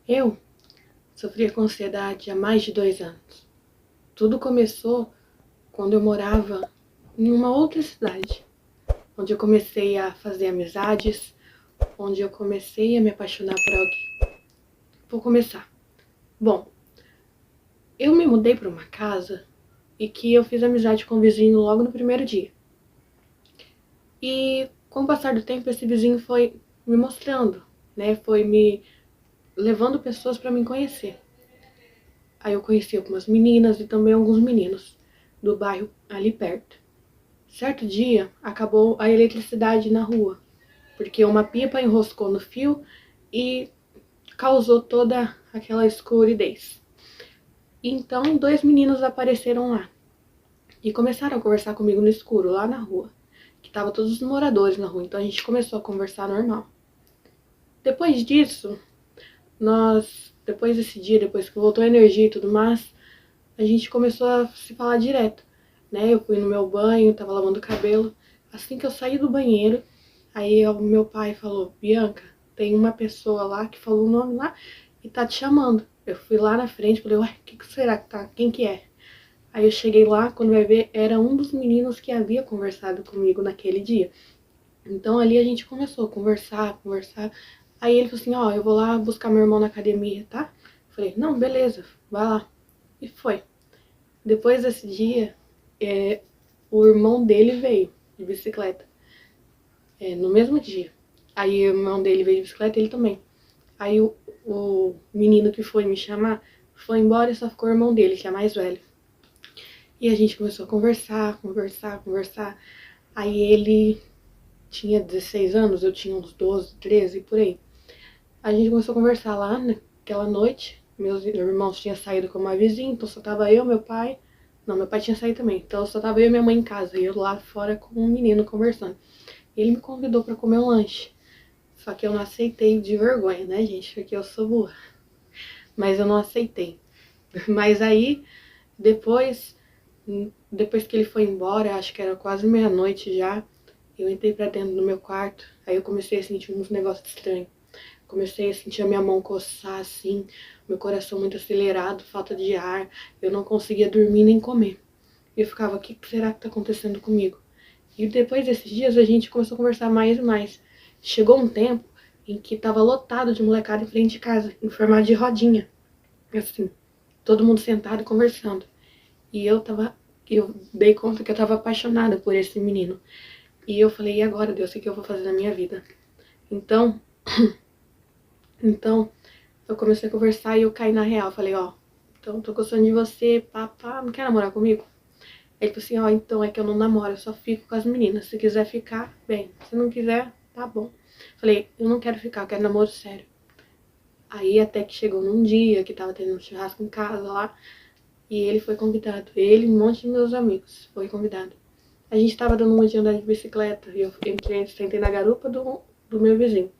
Eu sofria com ansiedade há mais de 2 anos. Tudo começou quando eu morava em uma outra cidade, onde eu comecei a fazer amizades, onde eu comecei a me apaixonar por alguém. Vou começar. Bom, eu me mudei para uma casa e que eu fiz amizade com o vizinho logo no primeiro dia. E com o passar do tempo, esse vizinho foi me mostrando, né? Foi me levando pessoas para me conhecer. Aí eu conheci algumas meninas e também alguns meninos do bairro ali perto. Certo dia, acabou a eletricidade na rua, porque uma pipa enroscou no fio e causou toda aquela escuridez. Então, 2 meninos apareceram lá e começaram a conversar comigo no escuro, lá na rua, que estavam todos os moradores na rua. Então a gente começou a conversar normal. Depois disso, depois desse dia, depois que voltou a energia e tudo mais, a gente começou a se falar direto, né? Eu fui no meu banho, tava lavando o cabelo. Assim que eu saí do banheiro, aí o meu pai falou: Bianca, tem uma pessoa lá que falou o nome lá e tá te chamando. Eu fui lá na frente, falei: ué, o que será que tá? Quem que é? Aí eu cheguei lá, quando vai ver, era um dos meninos que havia conversado comigo naquele dia. Então ali a gente começou a conversar, conversar. Aí ele falou assim: ó, eu vou lá buscar meu irmão na academia, tá? Eu falei: não, beleza, vai lá. E foi. Depois desse dia, o irmão dele veio de bicicleta. No mesmo dia. Aí o irmão dele veio de bicicleta, ele também. Aí o menino que foi me chamar foi embora e só ficou o irmão dele, que é mais velho. E a gente começou a conversar, conversar, conversar. Aí ele tinha 16 anos, eu tinha uns 12, 13, por aí. A gente começou a conversar lá naquela noite. Meus irmãos tinham saído com uma vizinha, então só tava eu, meu pai. Não, meu pai tinha saído também. Então só tava eu e minha mãe em casa. E eu lá fora com um menino conversando. Ele me convidou pra comer um lanche. Só que eu não aceitei de vergonha, né, gente? Porque eu sou burra. Mas eu não aceitei. Mas aí, depois que ele foi embora, acho que era quase meia-noite já, eu entrei pra dentro do meu quarto. Aí eu comecei a sentir uns negócios estranhos. Comecei a sentir a minha mão coçar assim, meu coração muito acelerado, falta de ar. Eu não conseguia dormir nem comer. E eu ficava: o que será que tá acontecendo comigo? E depois desses dias a gente começou a conversar mais e mais. Chegou um tempo em que tava lotado de molecada em frente de casa, em formato de rodinha. Assim, todo mundo sentado conversando. E eu dei conta que eu tava apaixonada por esse menino. E eu falei: e agora, Deus, o que eu vou fazer na minha vida? Então, então eu comecei a conversar e eu caí na real. Falei: ó, então tô gostando de você, papá, não quer namorar comigo? Ele falou assim: ó, então é que eu não namoro, eu só fico com as meninas. Se quiser ficar, bem. Se não quiser, tá bom. Falei: eu não quero ficar, eu quero namoro sério. Aí até que chegou num dia que tava tendo um churrasco em casa lá, e ele foi convidado. Ele e um monte de meus amigos foi convidado. A gente tava dando uma de andar de bicicleta e eu sentei na garupa do meu vizinho.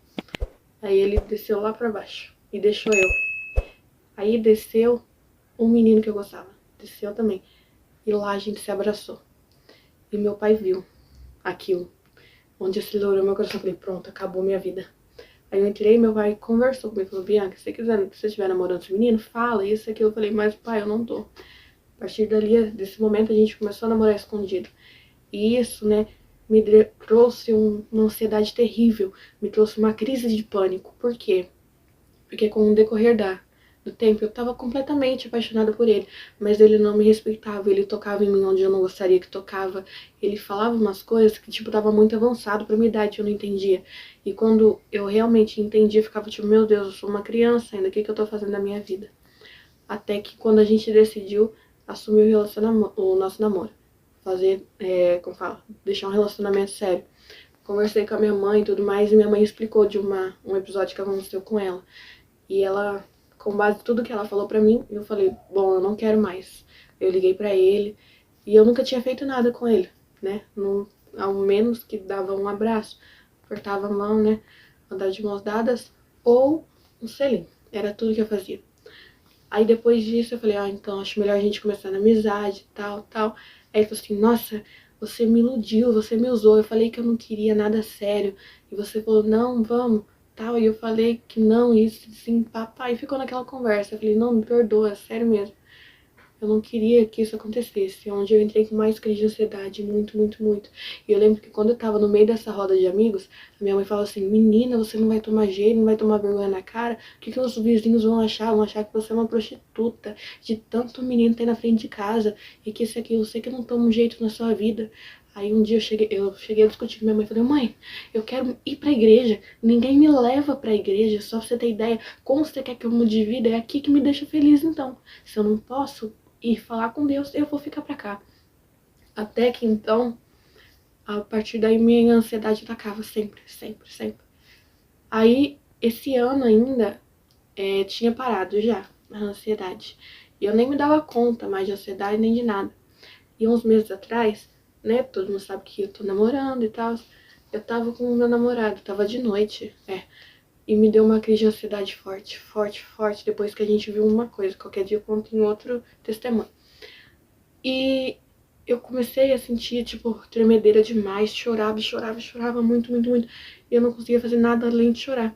Aí ele desceu lá pra baixo e deixou eu. Aí desceu um menino que eu gostava. Desceu também. E lá a gente se abraçou. E meu pai viu aquilo, onde acelerou meu coração. Eu falei: pronto, acabou minha vida. Aí eu entrei e meu pai conversou comigo. Falou: Bianca, se você estiver namorando esse menino, fala isso, aquilo. Eu falei: mas pai, eu não tô. A partir dali, desse momento, a gente começou a namorar escondido. E isso, né, me trouxe uma ansiedade terrível. Me trouxe uma crise de pânico. Por quê? Porque com o decorrer do tempo eu tava completamente apaixonada por ele, mas ele não me respeitava, ele tocava em mim onde eu não gostaria que tocava, ele falava umas coisas que, tipo, tava muito avançado pra minha idade, eu não entendia. E quando eu realmente entendia, eu ficava tipo: meu Deus, eu sou uma criança ainda, o que eu tô fazendo na minha vida? Até que quando a gente decidiu assumir o nosso namoro, fazer, como fala, deixar um relacionamento sério. Conversei com a minha mãe e tudo mais, e minha mãe explicou de um episódio que aconteceu com ela. E ela, com base em tudo que ela falou pra mim, eu falei: bom, eu não quero mais. Eu liguei pra ele e eu nunca tinha feito nada com ele, né? Não, ao menos que dava um abraço, apertava a mão, né? Andar de mãos dadas ou um selinho. Era tudo que eu fazia. Aí depois disso eu falei: ah, então acho melhor a gente começar na amizade, tal, tal. Aí ele falou assim: nossa, você me iludiu, você me usou. Eu falei que eu não queria nada sério. E você falou: não, vamos, tal. E eu falei que não, isso, sim, papai. E ficou naquela conversa. Eu falei, não, me perdoa, sério mesmo. Eu não queria que isso acontecesse. Onde eu entrei com mais crise de ansiedade, muito, muito, muito. E eu lembro que quando eu tava no meio dessa roda de amigos, a minha mãe falou assim, menina, você não vai tomar jeito, não vai tomar vergonha na cara? O que os vizinhos vão achar? Vão achar que você é uma prostituta, de tanto menino ter na frente de casa, e que isso aqui, eu sei que não toma um jeito na sua vida. Aí um dia eu cheguei a discutir com minha mãe, falei, mãe, eu quero ir pra igreja, ninguém me leva pra igreja, só pra você ter ideia, como você quer que eu mude de vida, é aqui que me deixa feliz então. Se eu não posso e falar com Deus, eu vou ficar pra cá. Até que então, a partir daí minha ansiedade atacava sempre, sempre, sempre. Aí, esse ano ainda, tinha parado já a ansiedade. E eu nem me dava conta mais de ansiedade nem de nada. E uns meses atrás, né, todo mundo sabe que eu tô namorando e tal, eu tava com o meu namorado, tava de noite, e me deu uma crise de ansiedade forte, forte, forte, depois que a gente viu uma coisa. Qualquer dia eu conto em outro testemunho. E eu comecei a sentir, tipo, tremedeira demais, chorava, chorava, chorava muito, muito, muito. E eu não conseguia fazer nada além de chorar.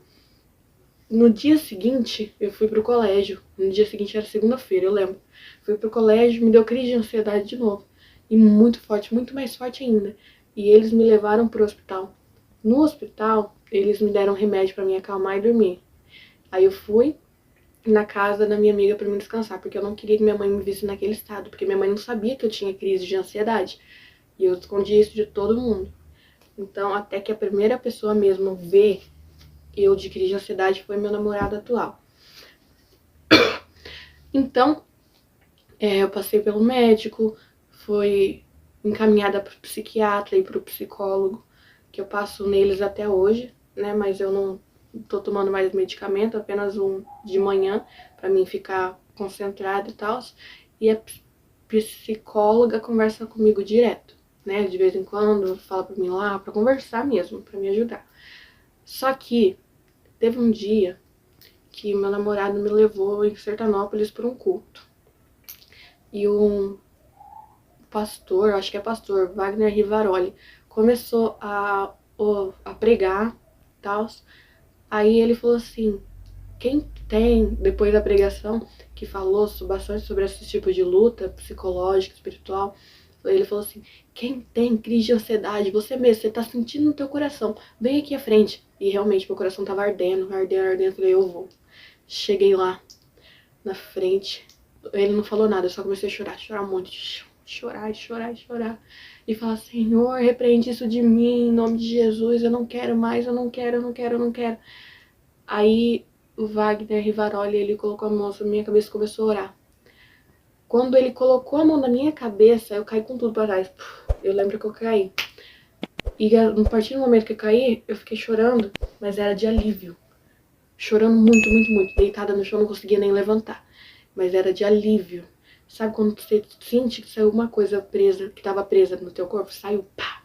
No dia seguinte, eu fui pro colégio. No dia seguinte era segunda-feira, eu lembro. Fui pro colégio, me deu crise de ansiedade de novo. E muito forte, muito mais forte ainda. E eles me levaram pro hospital. No hospital, eles me deram remédio pra me acalmar e dormir. Aí eu fui na casa da minha amiga pra me descansar, porque eu não queria que minha mãe me visse naquele estado, porque minha mãe não sabia que eu tinha crise de ansiedade. E eu escondi isso de todo mundo. Então, até que a primeira pessoa mesmo ver eu de crise de ansiedade foi meu namorado atual. Então, eu passei pelo médico, fui encaminhada pro psiquiatra e pro psicólogo, que eu passo neles até hoje, né? Mas eu não tô tomando mais medicamento, apenas um de manhã, pra mim ficar concentrada e tal. E a psicóloga conversa comigo direto, né? De vez em quando, fala pra mim lá, pra conversar mesmo, pra me ajudar. Só que teve um dia que meu namorado me levou em Sertanópolis para um culto. E um pastor, acho que é pastor, Wagner Rivaroli, começou a pregar e tal. Aí ele falou assim, quem tem, depois da pregação, que falou bastante sobre esse tipo de luta psicológica, espiritual, ele falou assim, quem tem crise de ansiedade, você mesmo, você tá sentindo no teu coração, vem aqui à frente. E realmente meu coração tava ardendo, ardendo, ardendo, falei, eu vou. Cheguei lá, na frente, ele não falou nada, eu só comecei a chorar, chorar muito, chorar, chorar, chorar. E falar, Senhor, repreende isso de mim, em nome de Jesus, eu não quero mais, eu não quero, eu não quero, eu não quero. Aí o Wagner Rivaroli, ele colocou a mão sobre minha cabeça e começou a orar. Quando ele colocou a mão na minha cabeça, eu caí com tudo pra trás. Eu lembro que eu caí. E a partir do momento que eu caí, eu fiquei chorando, mas era de alívio. Chorando muito, muito, muito. Deitada no chão, não conseguia nem levantar. Mas era de alívio. Sabe quando você sente que saiu uma coisa presa, que tava presa no teu corpo? Saiu, pá!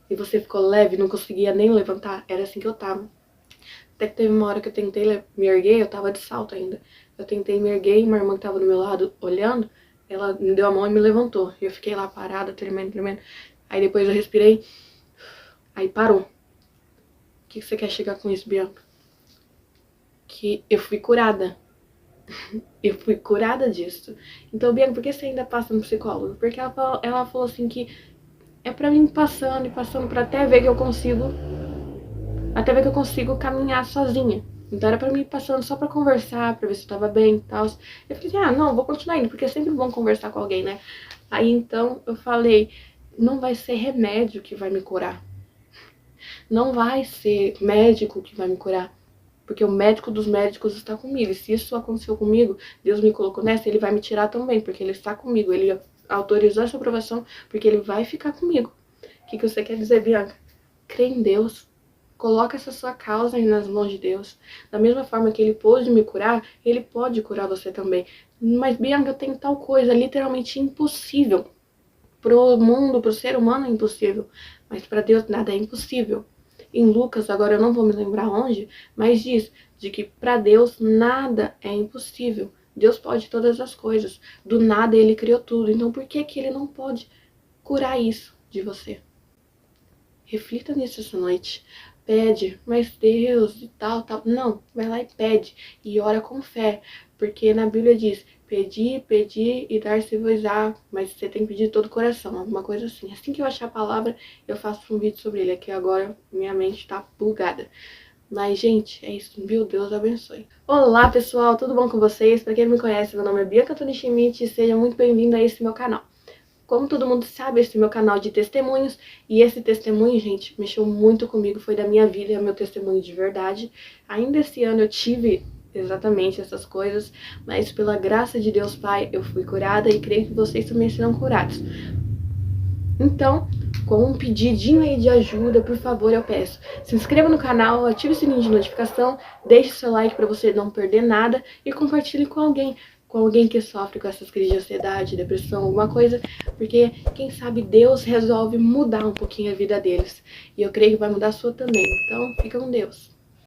E você ficou leve, não conseguia nem levantar? Era assim que eu tava. Até que teve uma hora que eu tentei me erguer, eu tava de salto ainda. Eu tentei me erguer e uma irmã que tava do meu lado, olhando, ela me deu a mão e me levantou. E eu fiquei lá parada, tremendo, tremendo. Aí depois eu respirei, aí parou. O que você quer chegar com isso, Bianca? Que eu fui curada. Eu fui curada disso. Então, Bianca, por que você ainda passa no psicólogo? Porque ela falou assim que é pra mim passando e passando pra até ver que eu consigo caminhar sozinha. Então era pra mim passando só pra conversar, pra ver se eu tava bem e tal. Eu falei assim, não, vou continuar indo, porque é sempre bom conversar com alguém, né? Aí então eu falei, não vai ser remédio que vai me curar. Não vai ser médico que vai me curar. Porque o médico dos médicos está comigo. E se isso aconteceu comigo, Deus me colocou nessa, ele vai me tirar também, porque ele está comigo. Ele autorizou essa aprovação, porque ele vai ficar comigo. O que você quer dizer, Bianca? Crê em Deus. Coloca essa sua causa aí nas mãos de Deus. Da mesma forma que ele pôde me curar, ele pode curar você também. Mas, Bianca, eu tenho tal coisa literalmente impossível. Pro mundo, pro ser humano é impossível. Mas para Deus nada é impossível. Em Lucas, agora eu não vou me lembrar onde, mas diz de que para Deus nada é impossível. Deus pode todas as coisas. Do nada ele criou tudo. Então por que ele não pode curar isso de você? Reflita nisso essa noite. pede, mas Deus e tal, tal. Não, vai lá e pede. E ora com fé. Porque na Bíblia diz, pedi, pedi e dar-se-vos-á, mas você tem que pedir de todo o coração, alguma coisa assim. Assim que eu achar a palavra, eu faço um vídeo sobre ele, aqui agora minha mente tá bugada. Mas, gente, é isso, viu? Deus abençoe. Olá, pessoal, tudo bom com vocês? Pra quem não me conhece, meu nome é Bianca Toni Schmidt e seja muito bem-vindo a esse meu canal. Como todo mundo sabe, esse é meu canal de testemunhos, e esse testemunho, gente, mexeu muito comigo, foi da minha vida, é meu testemunho de verdade. Ainda esse ano eu tive exatamente essas coisas, mas pela graça de Deus Pai, eu fui curada e creio que vocês também serão curados. Então, com um pedidinho aí de ajuda, por favor, eu peço, se inscreva no canal, ative o sininho de notificação, deixe seu like para você não perder nada e compartilhe com alguém que sofre com essas crises de ansiedade, depressão, alguma coisa, porque quem sabe Deus resolve mudar um pouquinho a vida deles. E eu creio que vai mudar a sua também. Então, fica com Deus.